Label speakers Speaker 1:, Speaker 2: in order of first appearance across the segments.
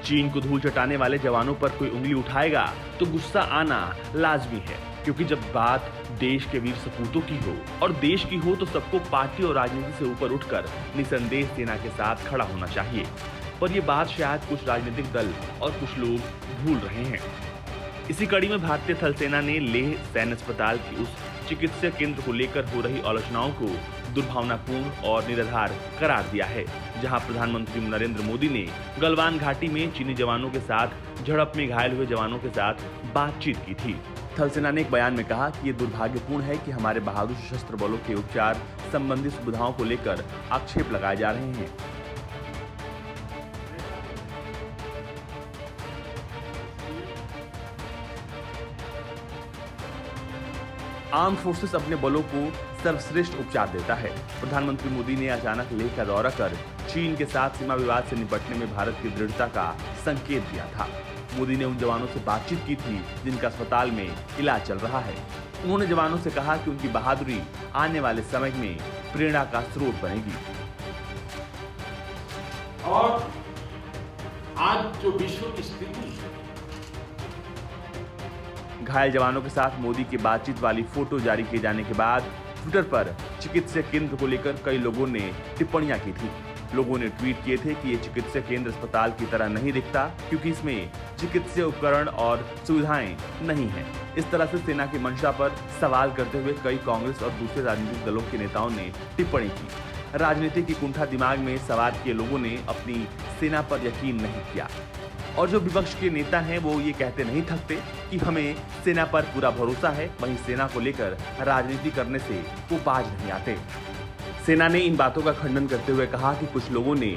Speaker 1: चीन को धूल चटाने वाले जवानों पर कोई उंगली उठाएगा तो गुस्सा आना लाजमी है, क्योंकि जब बात देश के वीर सपूतों की हो और देश की हो तो सबको पार्टी और राजनीति से ऊपर उठकर निसंदेह सेना के साथ खड़ा होना चाहिए। पर ये बात शायद कुछ राजनीतिक दल और कुछ लोग भूल रहे हैं। इसी कड़ी में भारतीय थल सेना ने लेह सैन्य अस्पताल की उस चिकित्सा केंद्र को लेकर हो रही आलोचनाओं को दुर्भावनापूर्ण और निराधार करार दिया है, जहां प्रधानमंत्री नरेंद्र मोदी ने गलवान घाटी में चीनी जवानों के साथ झड़प में घायल हुए जवानों के साथ बातचीत की थी। थल सेना ने एक बयान में कहा कि ये दुर्भाग्यपूर्ण है कि हमारे बहादुर सशस्त्र बलों के उपचार संबंधी सुविधाओं को लेकर आक्षेप लगाए जा रहे हैं। आर्म फोर्सेस अपने बलों को सर्वश्रेष्ठ उपचार देता है। प्रधानमंत्री मोदी ने अचानक लेह का दौरा कर चीन के साथ सीमा विवाद से निपटने में भारत की दृढ़ता का संकेत दिया था। मोदी ने उन जवानों से बातचीत की थी जिनका अस्पताल में इलाज चल रहा है। उन्होंने जवानों से कहा कि उनकी बहादुरी आने वाले समय में प्रेरणा का स्रोत बनेगी।
Speaker 2: और आज जो विश्व की स्थिति है,
Speaker 1: घायल जवानों के साथ मोदी की बातचीत वाली फोटो जारी किए जाने के बाद ट्विटर पर चिकित्सा केंद्र को लेकर कई लोगों ने टिप्पणियां की थी। लोगों ने ट्वीट किए थे कि ये चिकित्सा केंद्र अस्पताल की तरह नहीं दिखता, क्योंकि इसमें चिकित्सा उपकरण और सुविधाएं नहीं हैं। इस तरह से सेना की मंशा पर सवाल करते हुए कई कांग्रेस और दूसरे राजनीतिक दलों के नेताओं ने टिप्पणी की। राजनीति की कुंठा दिमाग में सवार किए लोगों ने अपनी सेना पर यकीन नहीं किया, और जो विपक्ष के नेता हैं वो ये कहते नहीं थकते कि हमें सेना पर पूरा भरोसा है, वहीं सेना को लेकर राजनीति करने से वो बाज नहीं आते। सेना ने इन बातों का खंडन करते हुए कहा कि कुछ लोगों ने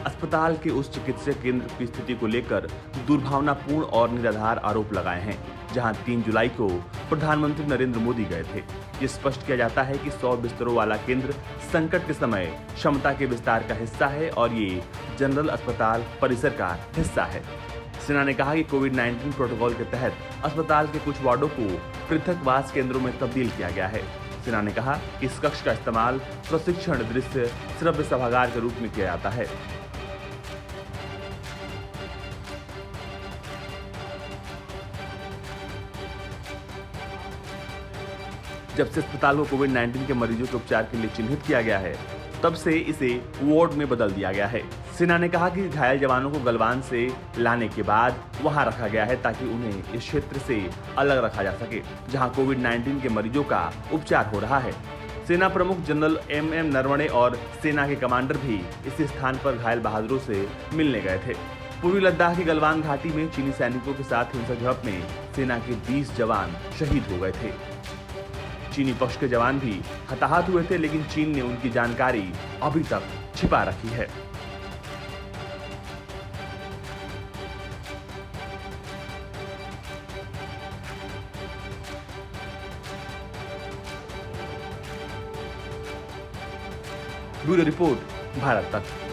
Speaker 1: अस्पताल के उस चिकित्सा केंद्र की स्थिति को लेकर दुर्भावनापूर्ण और निराधार आरोप लगाए हैं, जहां 3 जुलाई को प्रधानमंत्री नरेंद्र मोदी गए थे। ये स्पष्ट किया जाता है कि 100 बिस्तरों वाला केंद्र संकट के समय क्षमता के विस्तार का हिस्सा है और ये जनरल अस्पताल परिसर का हिस्सा है। सेना ने कहा कि कोविड-19 प्रोटोकॉल के तहत अस्पताल के कुछ वार्डों को पृथकवास केंद्रों में तब्दील किया गया है। सेना ने कहा कि इस कक्ष का इस्तेमाल प्रशिक्षण दृश्य श्रव्य सभागार के रूप में किया जाता है। जब से अस्पताल को कोविड-19 के मरीजों के उपचार के लिए चिन्हित किया गया है, तब से इसे वार्ड में बदल दिया गया है। सेना ने कहा कि घायल जवानों को गलवान से लाने के बाद वहां रखा गया है ताकि उन्हें इस क्षेत्र से अलग रखा जा सके, जहां कोविड-19 के मरीजों का उपचार हो रहा है। सेना प्रमुख जनरल MM नरवणे और सेना के कमांडर भी इस स्थान पर घायल बहादुरों से मिलने गए थे। पूर्वी लद्दाख की गलवान घाटी में चीनी सैनिकों के साथ हिंसक झड़प में सेना के 20 जवान शहीद हो गए थे। चीनी पक्ष के जवान भी हताहत हुए थे, लेकिन चीन ने उनकी जानकारी अभी तक छिपा रखी है। ब्यूरो रिपोर्ट, भारत तक।